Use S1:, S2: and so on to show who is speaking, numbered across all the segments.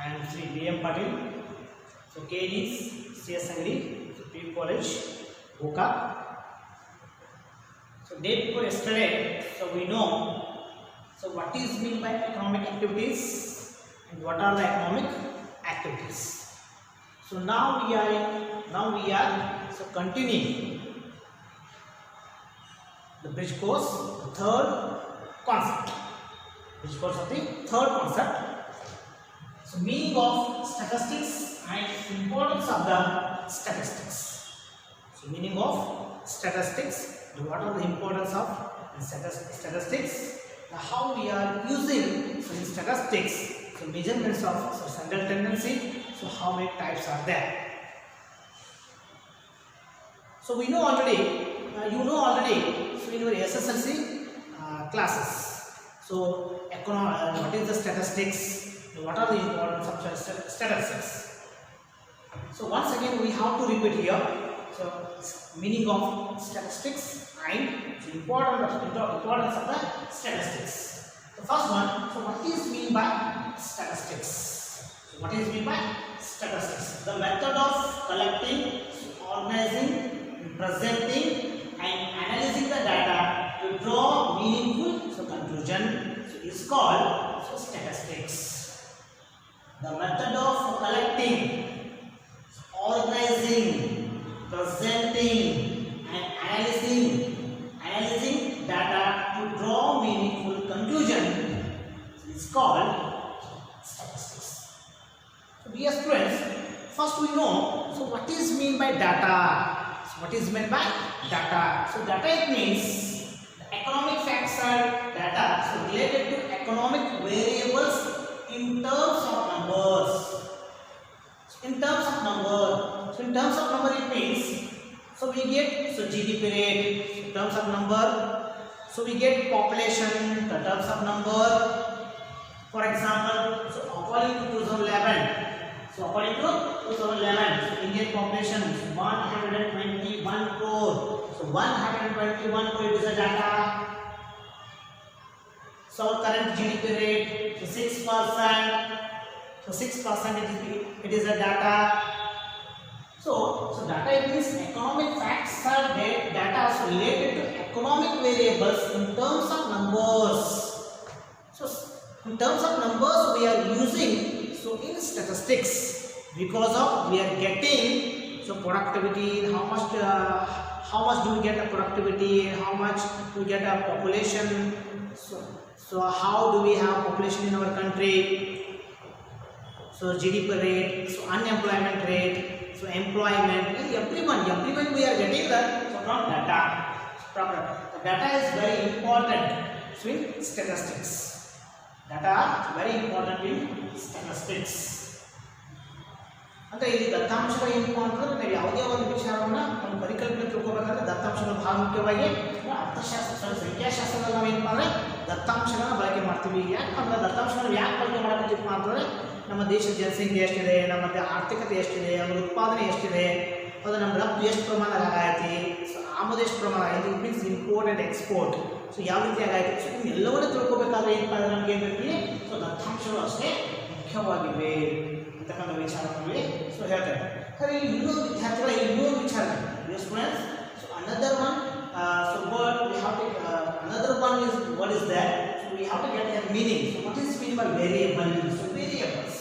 S1: I am Sri B.M. Patil. So KDs, CS Angri, so PU College, Boka. So day before yesterday, so we know, so what is meant by economic activities and what are the economic activities. So now we are so continuing the bridge course, the third concept. Bridge course of the third concept. So meaning of statistics and importance of the statistics. So meaning of statistics, what are the importance of statistics, how we are using so in statistics, so measurements of central tendency, so how many types are there. So we know already, you know already, so in your SSLC classes, so what is the statistics, what are the importance of statistics. So once again we have to repeat here, so meaning of statistics and the importance of the statistics. The first one, so what is mean by statistics? So what is mean by statistics? The method of collecting, organizing, presenting and analyzing the data to draw meaningful conclusion is called statistics. The method of collecting, organizing, presenting and analyzing data to draw meaningful conclusion is called statistics. So dear students, first we know, so what is mean by data? So what is meant by data? So data, it means the economic facts are data so related to economic variables in terms of numbers. So in terms of number, it means, so we get GDP rate in terms of number, so we get population in terms of number. For example, so according to 2011, so Indian population is 121 crore. So 121 crore is the data. So current GDP rate is 6%. So 6% it is a data. So data means economic facts are data so related to economic variables in terms of numbers. So in terms of numbers we are using so in statistics, because of we are getting so productivity, how much do we get a productivity, how much do we get a population, so how do we have population in our country, so GDP rate, so unemployment rate, so employment, everyone we are getting that so from data. The data is very important so in statistics. Data is very important in statistics. ಅಂದರೆ ಇಲ್ಲಿ ದತ್ತಾಂಶಗಳು ಏನಪ್ಪ ಅಂತಂದ್ರೆ ನಾವು ಯಾವುದೇ ಒಂದು ವಿಚಾರವನ್ನು ಒಂದು ಪರಿಕಲ್ಪನೆ ತಿಳ್ಕೋಬೇಕಾದ್ರೆ ದತ್ತಾಂಶಗಳು ಬಹಳ ಮುಖ್ಯವಾಗಿ ಅರ್ಥಶಾಸ್ತ್ರ ಸಂಖ್ಯಾಶಾಸ್ತ್ರದಲ್ಲಿ ನಾವು ಏನಪ್ಪ ಅಂದರೆ ದತ್ತಾಂಶಗಳನ್ನ ಬಳಕೆ ಮಾಡ್ತೀವಿ. ಯಾಕಂದ್ರೆ ದತ್ತಾಂಶಗಳನ್ನು ಯಾಕೆ ಬಳಕೆ ಮಾಡಬೇಕಪ್ಪ ಅಂತಂದರೆ ನಮ್ಮ ದೇಶದ ಜನಸಂಖ್ಯೆ ಎಷ್ಟಿದೆ, ನಮ್ಮ ಆರ್ಥಿಕತೆ ಎಷ್ಟಿದೆ, ನಮ್ಮ ಉತ್ಪಾದನೆ ಎಷ್ಟಿದೆ, ಅದು ನಮ್ಮ ರಫ್ತು ಎಷ್ಟು ಪ್ರಮಾಣದಾಗ ಆಗೈತಿ, ಸೊ ಆಮದು ಎಷ್ಟು ಪ್ರಮಾಣ ಆಗೈತಿ, it means import and export, so ಯಾವ ರೀತಿಯಾಗಿ ಆಯಿತು, ಸೊ ಎಲ್ಲವನ್ನೂ ತಿಳ್ಕೊಬೇಕಾದ್ರೆ ಏನಪ್ಪ ಅಂದರೆ ನಮ್ಗೆ ಏನು ಬೇಕು, ಸೊ ದತ್ತಾಂಶಗಳು ಅಷ್ಟೇ ಮುಖ್ಯವಾಗಿವೆ ಅಂತಕ್ಕಂಥ ವಿಚಾರದಲ್ಲಿ ಸೊ ಹೇಳ್ತಾರೆ. ಸರಿ, ಇನ್ನೊಂದು ವಿದ್ಯಾರ್ಥಿಗಳ ಇನ್ನೊಂದು ವಿಚಾರ students, so another one, so what we have to another one is what is that, so we have to get their meaning. So what is mean by variables? So variables,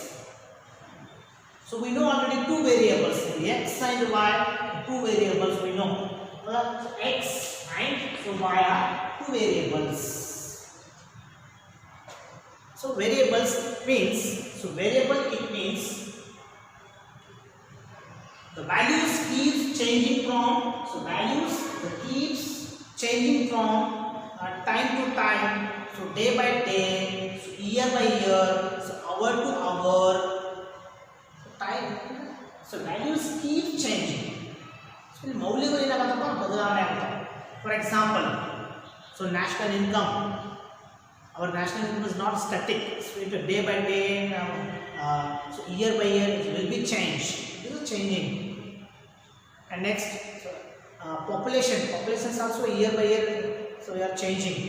S1: so we know already two variables, x and y, two variables we know, so x and so y are two variables. So variables means, so variable it means the values keeps changing from, so values keeps changing from time to time, so day by day, so year by year, so hour to hour, so time, so values keep changing. So ಮೌಲ್ಯಗಳು ಏನಾಗುತ್ತಪ್ಪ ಬದಲಾವಣೆ ಆಗುತ್ತೆ. For example, so national income, our national income is not static, so it day by day, so year by year it will be changed. It is changing. And next, populations also year by year, so we are changing.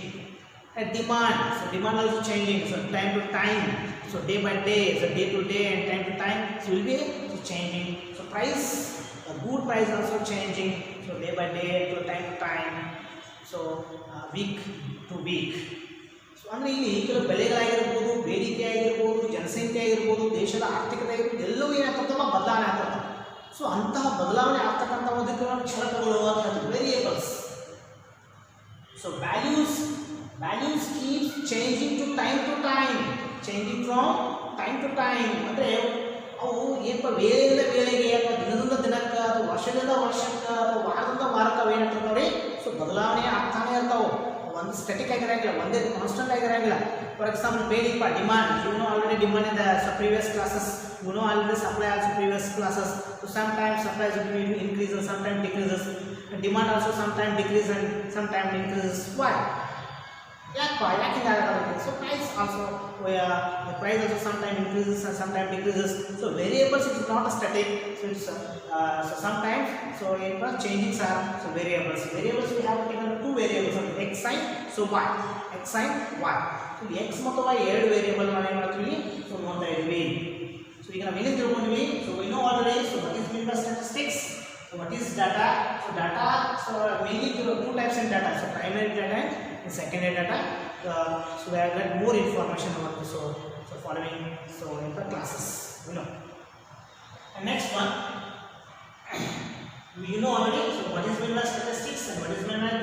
S1: And demand, so demand also changing, so time to time, so So day by day, so day to day and time to time, so will be changing. So price, the good price also changing. So day by day to time to time. So week to week. So ಅಂದರೆ ಇಲ್ಲಿ ಕೆಲವು ಬೆಲೆಗಳಾಗಿರ್ಬೋದು, ಬೇಡಿಕೆ ಆಗಿರ್ಬೋದು, ಜನಸಂಖ್ಯೆ ಆಗಿರ್ಬೋದು, ದೇಶದ ಆರ್ಥಿಕತೆ ಆಗಿರ್ಬೋದು, ಎಲ್ಲವೂ ಏನಾಗ್ತದಲ್ಲ ಬದಲಾವಣೆ ಆಗ್ತದೆ. ಸೊ ಅಂತಹ ಬದಲಾವಣೆ ಆಗ್ತಕ್ಕಂಥ ಒಂದಕ್ಕೆ ಕ್ಷಣಗಳು ಅಂತ variables. So values keep changing to time, changing from time to time. ಅಂದರೆ ಅವು ಏನಪ್ಪ ವೇಳೆಯಿಂದ ವೇಳೆಗೆ ಅಥವಾ ದಿನದಿಂದ ದಿನಕ್ಕೆ ಅಥವಾ ವರ್ಷದಿಂದ ವರ್ಷಕ್ಕೆ ಅಥವಾ ವಾರದಿಂದ ವಾರಕ್ಕೆ ಅವು ಏನಾಗ್ತವೆ, ಸೊ ಬದಲಾವಣೆ ಆಗ್ತಾನೆ ಇರ್ತಾವೆ. ಒಂದು ಸ್ಟೆಟಿಕ್ ಆಗಿರಂಗಿಲ್ಲ, ಒಂದೇ ಕಾನ್ಸ್ಟೆಂಟ್ ಆಗಿರಂಗಿಲ್ಲ. ಫಾರ್ ಎಕ್ಸಾಂಪಲ್ ಬೇಡಿಕೆ demand, you know already demand in the previous classes, you know already supply also previous classes. So sometimes supply will increase and sometimes decreases, and demand also sometimes decreases and sometimes increases. Why? ಯಾಕೆ so price also the price also sometimes increases and sometimes decreases. So variables is not a static, so it's so sometimes so changing are so variables we have taken two variables, x sin, so y, x sin y. So x ಮತ್ತು y ಎರಡು variable ನಾವು ಏನು ಮಾಡ್ತೀವಿ, so ನೋಡ್ತಾ ಇದ್ವಿ. So ಈಗ ನಾವು ಏನೇನು ತಿಳ್ಕೊಂಡ್ವಿ, so we know already, so what is meant by statistics, so what is data. So data, so mainly two types in data, so primary data and secondary data. So we have got more information about this, so following so in the classes, you know. And next one, you know already, so what is meant by statistics and what is meant by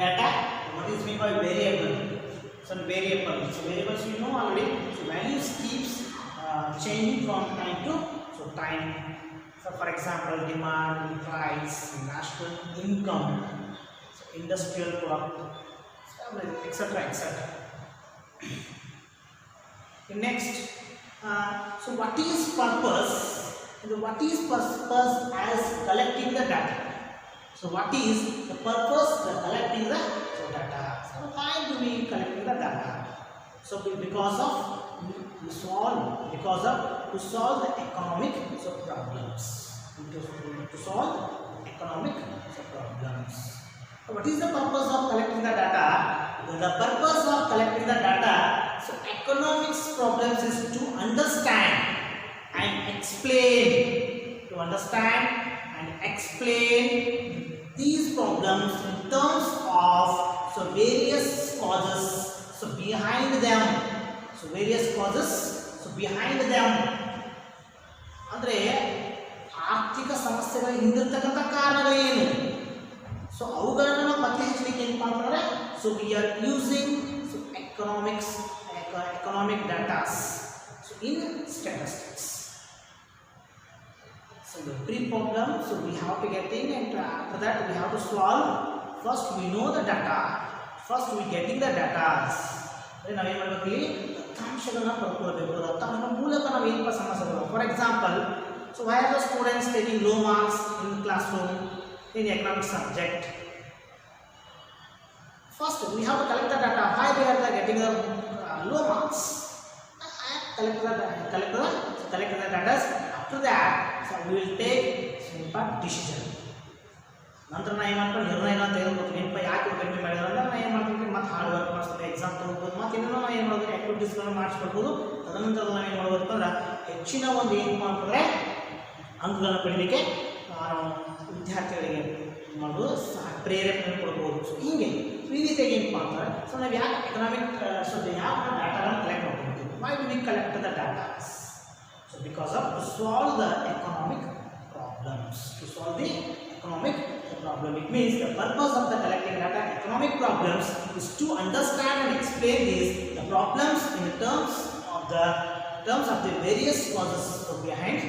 S1: data, and what is meant by variable. So variables you know already, so values keeps changing from time to time. So for example, demand, price, national income, so industrial product, etc. Next, so what is purpose as collecting the data? So what is the purpose of collecting the data? So why do we collect the data? So because to solve the economic problems. To solve economic problems. So what is the purpose of collecting the data? The purpose of collecting the data, so economics problems is to understand and explain. These problems in terms of so various causes, so behind them. ಅಂದರೆ ಆರ್ಥಿಕ ಸಮಸ್ಯೆಗಳ ಹಿಂದಿರ್ತಕ್ಕಂಥ ಕಾರಣಗಳೇನು, so ಅವುಗಳನ್ನು ನಾವು ಪತ್ತೆ ಹಚ್ಚಲಿಕ್ಕೆ ಏನು ಮಾಡ್ತಾರೆ, so we are using so economic data so in statistics. So every problem, so we have to get in, and after that we have to solve. First we know the data, first we getting the data. ನಾವು ಏನು ಮಾಡಬೇಕು, ಇಲ್ಲಿ ದತ್ತಾಂಶಗಳನ್ನ ಪಡ್ಕೊಳ್ಬೇಕು. ದತ್ತಾಂಶಗಳ ಮೂಲಕ ನಾವು ಏನಪ್ಪ ಸಮಸ್ಯೆಗಳು. For example, so why are the students taking low marks in classroom in economics subject? First we have to collect the data, why they are getting the low marks. Collect the data. After that, so we will take simple decision. ನಂತರ ನಾ ಏನು ಮಾಡ್ಕೊಂಡು ನಿರ್ಣಯನ ತೆಗೆದುಕೊಳ್ತೀನಿ, ಏನಪ್ಪ ಯಾಕೆ ಕಡಿಮೆ ಮಾಡಿದ್ರೆ ಅಂದ್ರೆ ನಾ ಏನು ಮಾಡ್ತೀನಿ, ಮತ್ತೆ ಹಾರ್ಡ್ ವರ್ಕ್ ಮಾಡಿಸ್ತೀನಿ, ಎಕ್ಸಾಮ್ ತೊಗೊಳ್ಬೋದು, ಮತ್ತು ಇನ್ನೂ ನಾವು ಏನು ಮಾಡ್ಬೋದು, ಆ್ಯಕ್ಟಿವಿಟೀಸ್ಗಳನ್ನ ಮಾಡಿಸ್ಕೊಳ್ಬೋದು. ತದನಂತರ ನಾವು ಏನು ಮಾಡ್ಬೇಕು ಅಂದ್ರೆ ಹೆಚ್ಚಿನ ಒಂದು ಏನು ಮಾಡ್ತಾರೆ ಅಂಕಗಳನ್ನು ಪಡೀಲಿಕ್ಕೆ ನಾವು ವಿದ್ಯಾರ್ಥಿಗಳಿಗೆ ಮಾಡ್ಬೋದು, ಪ್ರೇರೇಪಣೆ ಕೊಡ್ಬೋದು. ಸೊ ಹೀಗೆ ಈ ರೀತಿಯಾಗಿ ಏನು ಮಾಡ್ತಾರೆ. ಸೊ ನಾವು ಯಾಕೆ ಎಕನಾಮಿಕ್ ಸೊ ಯಾವ ಡಾಟಾಗಳನ್ನು ಕಲೆಕ್ಟ್ ಮಾಡ್ಕೊಳ್ತೀವಿ, why do we collect the datas? So because of to solve the economic problems. It means the purpose of the collecting data economic problems is to understand and explain the problems in terms of the various causes behind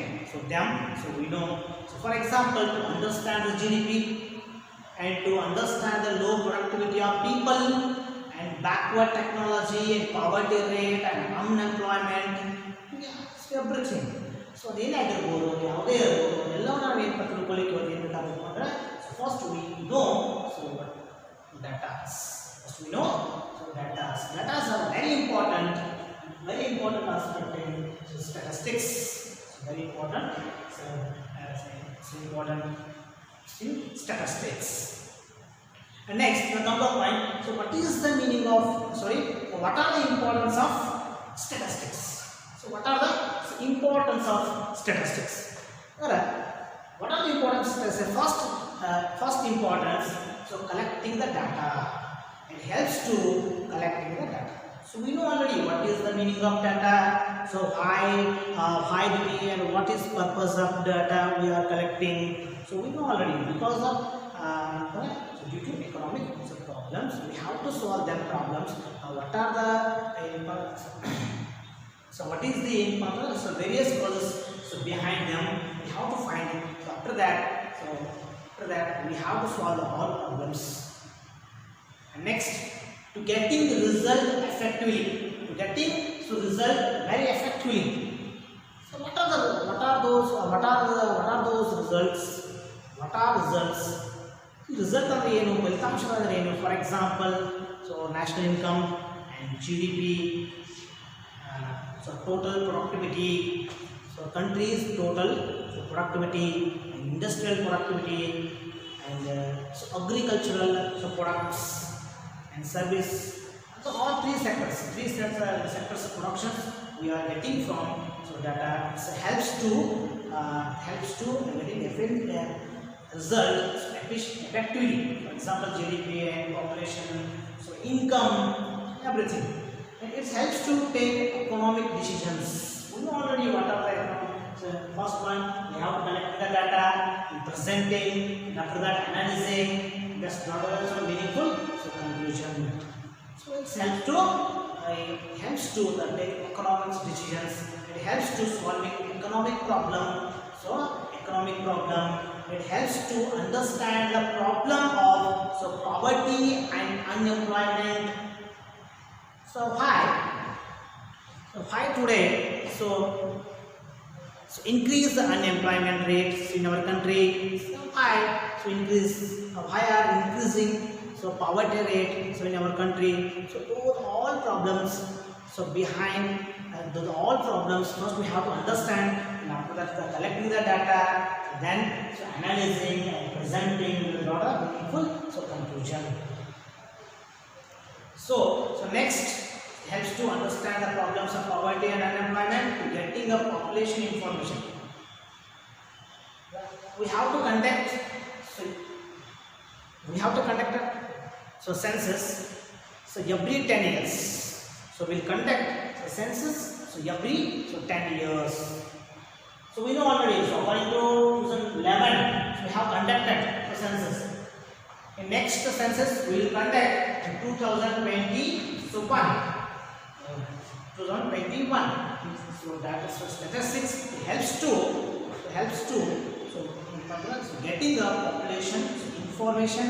S1: them. So we know, so for example, to understand the GDP and to understand the low productivity of people and backward technology and poverty rate and unemployment, everything. So ಅದೇನಾಗಿರ್ಬೋದು, ಯಾವುದೇ ಇರ್ಬೋದು, ಎಲ್ಲವೂ ನಾವು ಏನು ತಿಳ್ಕೊಳ್ಳಿಕ್ಕೆ ಏನು ಬೇಕಾಗಬೇಕು ಅಂದರೆ first we know so datas. Datas are very important aspect in statistics. Very important. So important in statistics. And next, the number point. So what is the meaning of what are the importance of statistics? So what are the importance of statistics? What are the importance of statistics? First importance, so collecting the data. It helps to collecting the data. So we know already what is the meaning of data. So why do we and what is purpose of data we are collecting. So we know already because of so due to economic problems, we have to solve them problems. What are the so what is the importance? So various causes so behind them. We have to find it. So after that, we have to solve all problems. And next, to getting the result effectively. To getting so result very effectively. So what are those results? What are results? Result are ಏನು ಫಲಿತಾಂಶಗಳು ಅಂದರೆ ಏನು? For example, so national income and GDP, so total productivity, so countries total so productivity, and industrial productivity, and so agricultural so products and service. So all three sectors of production we are getting from so data. So helps to getting different results effectively. For example, GDP and population, so income, everything. And it helps to take economic decisions. We know already what are the economic. So first one, we have to collect the data, presenting, and after that analyzing. That's not also meaningful. So conclusion. So it helps to take economic decisions. It helps to solving economic problem. So economic problem. It helps to understand the problem of so poverty and unemployment. So why today so increase the unemployment rates in our country? So why are increasing so poverty rate so in our country? So those all problems so behind those all problems first we have to understand, and after that collecting the data, then so analyzing and presenting the data meaningful so conclusion. So next helps to understand the problems of poverty and unemployment to getting a population information. We have to conduct a census so every 10 years. So we'll conduct a census so every 10 years. So we know already, so according to 2011, so we have conducted the census. In next census, we will conduct in 2021. So that is statistics. It helps to getting the population information.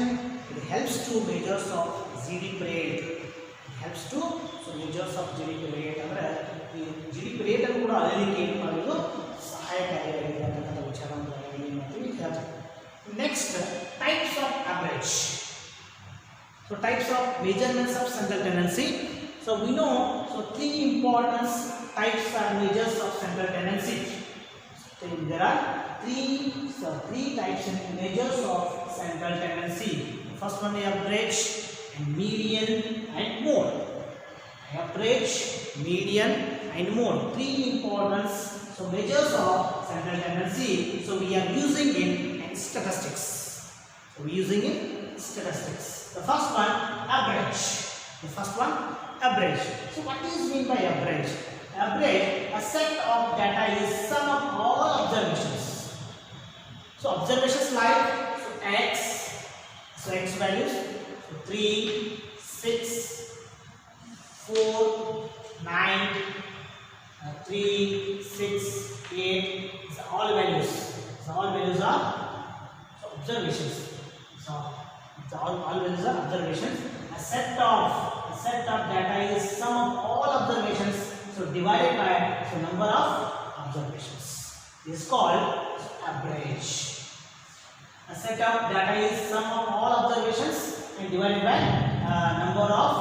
S1: It helps to measures of GDP rate. It helps to measures of GDP rate. ಅಂದರೆ ಈ GDP rate ಅನ್ನು ಕೂಡ ಅಳೆಯಲಿಕ್ಕೆ ಏನು ಮಾಡೋದು ಸಹಾಯಕಾರಿಯಾಗಿದೆ ಅಂತಕ್ಕಂಥ ವಿಚಾರವನ್ನು ಏನು ಮಾಡ್ತೀವಿ ಹೇಳ್ತೀವಿ. Next, types of average. So types of measurements of central tendency. So we know three important types and measures of central tendency. So there are three types and measures of central tendency. First one is average, and median, and mode. Average, median, and mode. Three important measures of central tendency. So we are using in statistics. So we are using in statistics. The first one, average. So what is mean by average? Average, a set of data is sum of all observations. So observations like x values, 3, 6, 4, 9, 3, 6, 8. So all values are observations. So all values are observations. A set of data is sum of all observations. So divided by number of observations. This is called average. A set of data is sum of all observations and divided by number of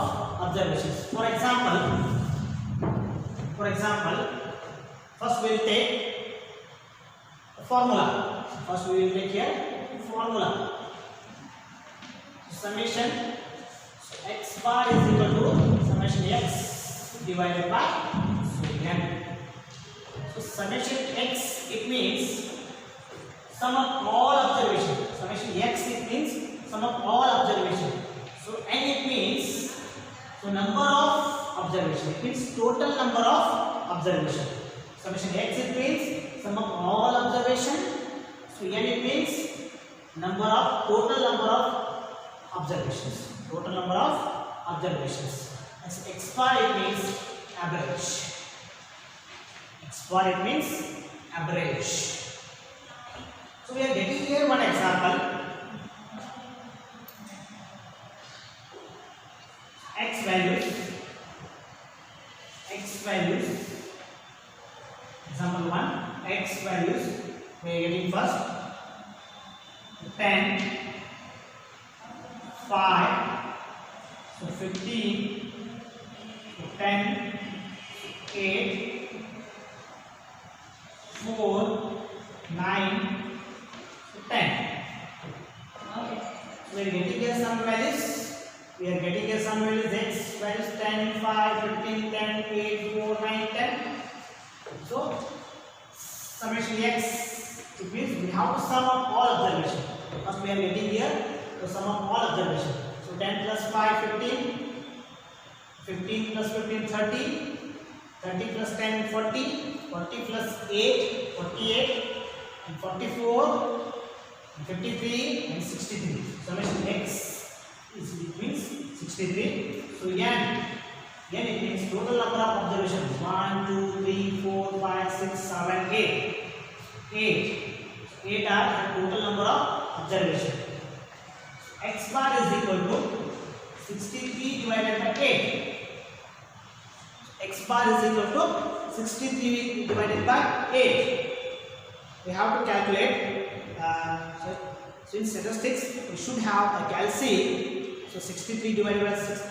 S1: observations. For example, first we will take a formula. First we will take here formula. Summation x bar is equal to summation x divided by n. So summation x, it means sum of all observation. Summation x, it means sum of all observation. So n, it means so number of observation. It means total number of observation. Summation x, it means sum of all observation. So n, it means total number of observations. Total number of observations. And so x bar, it means average. X bar, it means average. So we are getting here one example. X values. Example 1. X values. We are getting first 10, 5, so 15, 10, 8, 4, 9, 10. Okay. So we are getting here some values. X values 10, 5, 15, 10, 8, 4, 9, 10. So summation x, it means we have to sum up all observation. First we are getting here to sum up all observation. So 10 plus 5, 15, 15 plus 15, 30, 30 plus 10, 40, 40 plus 8, 48, and 44, and 53, and 63. Summation x is, it means 63. So n, it means total number of observations. 1, 2, 3, 4, 5, 6, 7, 8. 8 are the total number of observations. X bar is equal to 63 divided by 8. X bar is equal to 63 divided by 8. We have to calculate. So in statistics, we should have a calci. So 63 divided by 6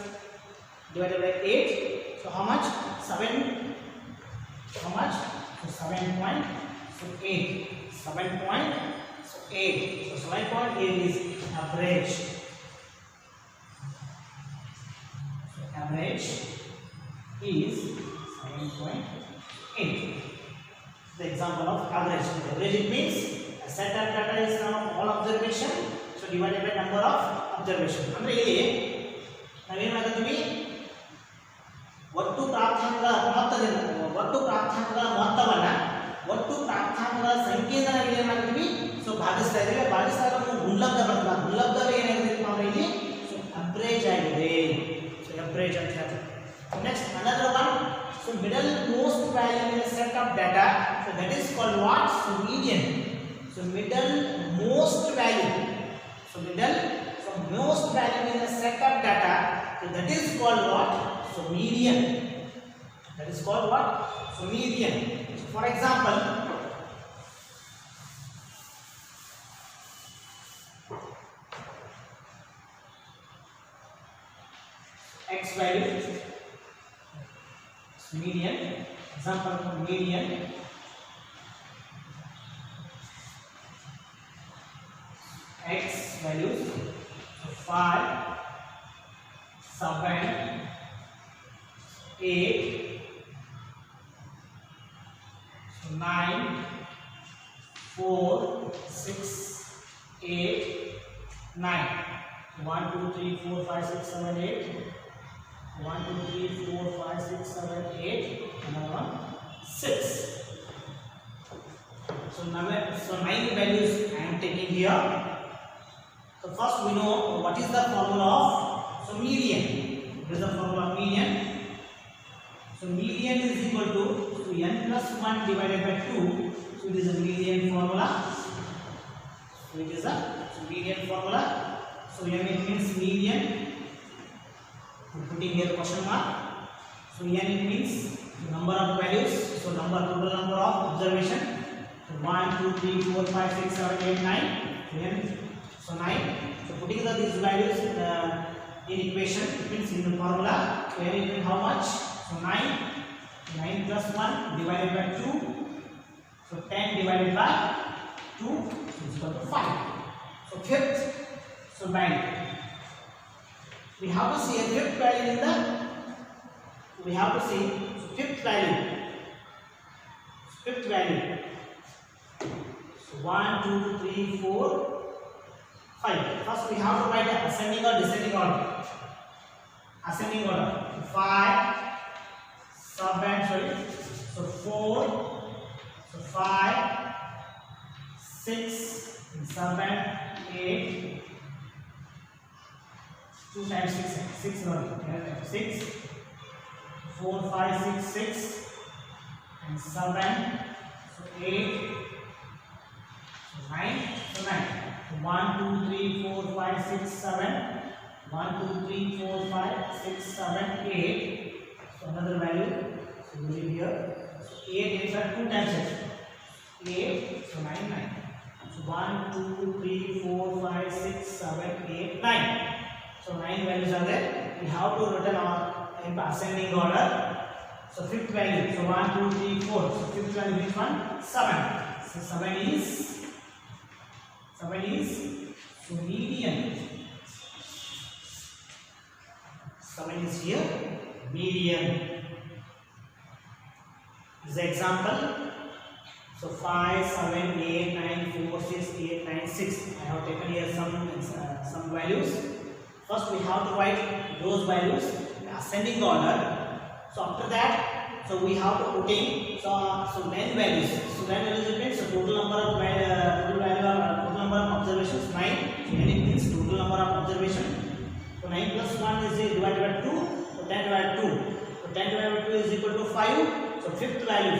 S1: divided by 8. So how much? 7. How much? So 7.8. 7.8. So 7.8 is average. So average is 7.8. The example of average. Average, it means a set of data is sum of all observation. So divided by number of observation. ಅಂದ್ರೆ ಇಲ್ಲಿ ನಾವೇನು ಮಾಡ್ತೀವಿ, ಒಟ್ಟು ಪ್ರಾಪ್ತಾಂಕಗಳ ಮೊತ್ತವನ್ನ ಒಟ್ಟು ಪ್ರಾಪ್ತಾಂಕಗಳ ಸಂಖ್ಯೆಯಿಂದ ನಾವು ಏನು ಮಾಡ್ತೀವಿ, ಸೊ ಭಾಗಿಸ್ತಾ ಇದ್ದೀವಿ. ಭಾಗಿಸಿದಾಗ ಗುಣಲಬ್ಧ ಬರ್ತದೆ. ಗುಣಲಬ್ಧವೇ ಏನಾಗಿದೆ ಅಂದ್ರೆ ಇಲ್ಲಿ ಸೊ ಅಬ್ರೇಜ್ ಆಗಿದೆ. ಸೊ ಅಬ್ರೇಜ್ ಅಂತ ಹೇಳ್ತೀವಿ. Next another one. So middle most value in a set of data, so that is called what? So median. So middle most value. So most value in a set of data, so that is called what? So median. That is called what? So median. So for example, x value, median. Example for median. X values 5, 7, 8, 9, 4, 6, 8, 9. 1, 2, 3, 4, 5, 6, 7, 8. 1, 2, 3, 4, 5, 6, 7, 8. Another one 6. So 9 values I am taking here. So first we know what is the formula of median. What is the formula of median? So median is equal to n plus 1 divided by 2. So it is a median formula. So it is a median formula. So n, it means median. We are putting here question mark. So n, it means number of values. So total number of observation. So 1, 2, 3, 4, 5, 6, 7, 8, 9. n. So 9. So putting these values in equation, it means in the formula. So n, it means how much? So 9. 9 plus 1 divided by 2. So 10 divided by 2 is equal to 5. So fifth. So value. We have to see a fifth value in the. We have to see fifth value. fifth value. So 1, 2, 3, 4, 5. First we have to write the ascending or descending order. Ascending order. 5, sub-band, sorry. So 4, so 5, 6, sub-band 8. 2 times 6, 6, 4, 5, 6, 6, and 7, so 8, so 9, so 9. 1, 2, 3, 4, 5, 6, 7. 1, 2, 3, 4, 5, 6, 7, 8. So another value, so we will here. So 8 is 2 times 8, so 9, 9. So 1, 2, 3, 4, 5, 6, 7, 8, 9. So 9 values are there. We have to written our in ascending order. So fifth value. So 1, 2, 3, 4. So fifth value which one? 7. So 7 is so median. 7 is here median. This is the example. So 5, 7, 8, 9, 4, 6, 8, 9, 6. I have taken here some values. First we have to write those values in ascending order. So after that, so we have to put in so n values. So n values means the total number of observations 9. So n means total number of observation. So 9 plus 1 is divided by 2. So 10 divided by 2. So 10 divided by 2 is equal to 5. So fifth value is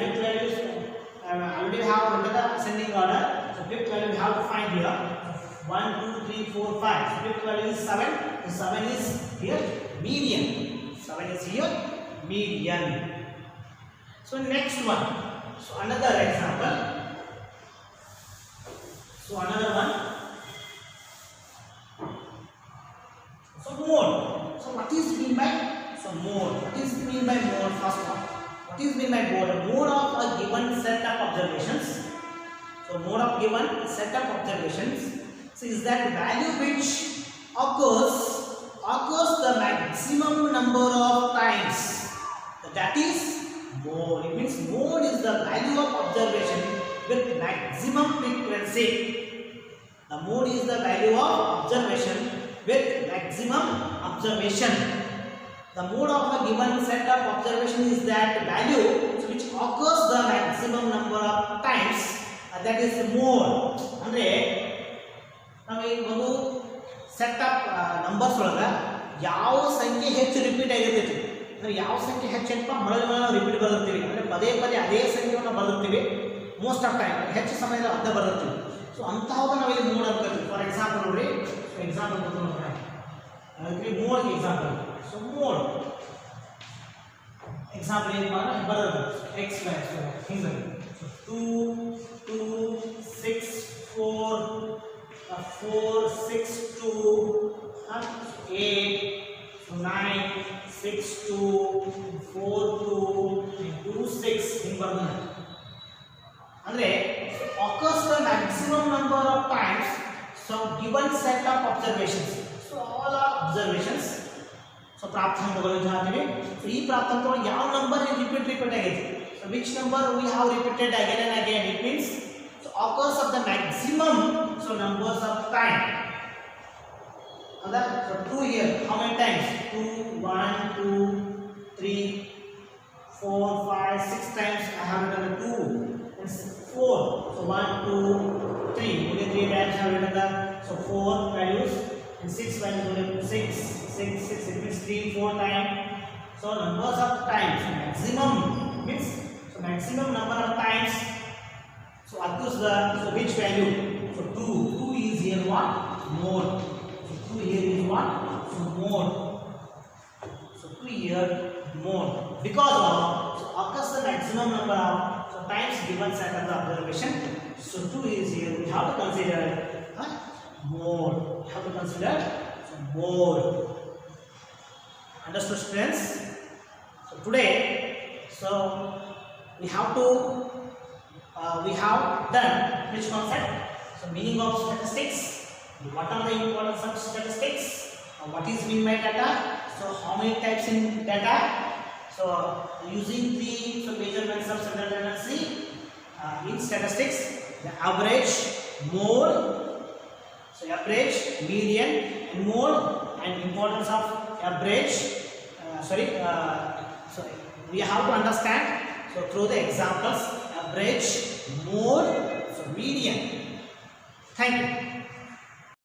S1: already have written the ascending order. So fifth value we have to find here. 1, 2, 3, 4, 5. So fifth value is 7. So 7 is here median. 7 is here median. So next one. So another example. So another one. So mode. So what is mean by mode? What is mean by mode? First one. What is mean by mode? Mode of a given set of observations. So mode of given set of observations. So is that value which occurs the maximum number of times. So that is mode. It means mode is the value of observation with maximum frequency. The mode is the value of observation with maximum observation. The mode of a given set of observation is that value which occurs the maximum number of times. That is mode. Andre ನಾವು ಒಂದು set of numbers ಒಳಗೆ ಯಾವ ಸಂಖ್ಯೆ ಹೆಚ್ಚು repeat ಆಗಿರ್ತೈತಿ ಅಂದರೆ ಯಾವ ಸಂಖ್ಯೆ ಹೆಚ್ಚಪ್ಪ ಮಳೆ ರಿಪೀಟ್ ಬರುತ್ತೀವಿ ಅಂದರೆ ಪದೇ ಪದೇ ಅದೇ ಸಂಖ್ಯೆಯನ್ನು ಬರುತ್ತೀವಿ ಮೋಸ್ಟ್ ಆಫ್ ಟೈಮ್ ಹೆಚ್ಚು ಸಮಯದಲ್ಲಿ ಅರ್ಧ ಬರುತ್ತೀವಿ. ಸೊ ಅಂತಹದ್ದು ನಾವು ಇಲ್ಲಿ ಮೋಡ್ ಅನ್ಕೊಳ್ತೀವಿ. ಫಾರ್ ಎಕ್ಸಾಂಪಲ್ ನೋಡ್ರಿ, ಎಕ್ಸಾಂಪಲ್ ಕೊಡ್ತೀನಿ ಅದಕ್ಕೆ mode example. So mode example ಏನು ಬರೋದು ಎಕ್ಸ್ ಹಿಂಗೆ 2, 2, 6, 4, 4, 6, 2, 8, 9, 6, 2, 4, 2, 2, 6 ಹಿಂಗೆ ಬರ್ತದೆ. ಅಂದರೆ occurs the maximum number of times some given set of observations. So all are observations. So ಪ್ರಾಪ್ತಾಂಕಗಳು ಜಾತಿವೆ. So ಈ ಪ್ರಾಪ್ತಾಂಕಗಳು ಯಾವ ನಂಬರ್ ರಿಪೀಟ್ ಆಗೈತಿ. So which number we have repeated again and again. It means so occurs of the maximum so numbers of time. Other so 2 here. How many times? 2, 1, 2, 3, 4, 5, 6 times. I have written 2 and 4. So 1, 2, 3. Only 3 times I have written the so 4 values and 6 values. Only 6. It means 3, 4 times. So numbers of times maximum means so maximum number of times. So occurs the so which value? So 2 is here what? Mode. So 2 here is what? So mode. So 2 here mode. Because of so occurs the maximum number of so times given set of the observation. So 2 is here. We have to consider mode. We have to consider so mode. Understood, students? So today, so we have done which concept? So meaning of statistics. What are the importance of statistics? What is mean by data? So how many types in data? So using the so measurements of central tendency in statistics, the average, mode, so average, median, and mode, and importance of average. We have to understand. So through the examples, average, mode, so median. Thank you.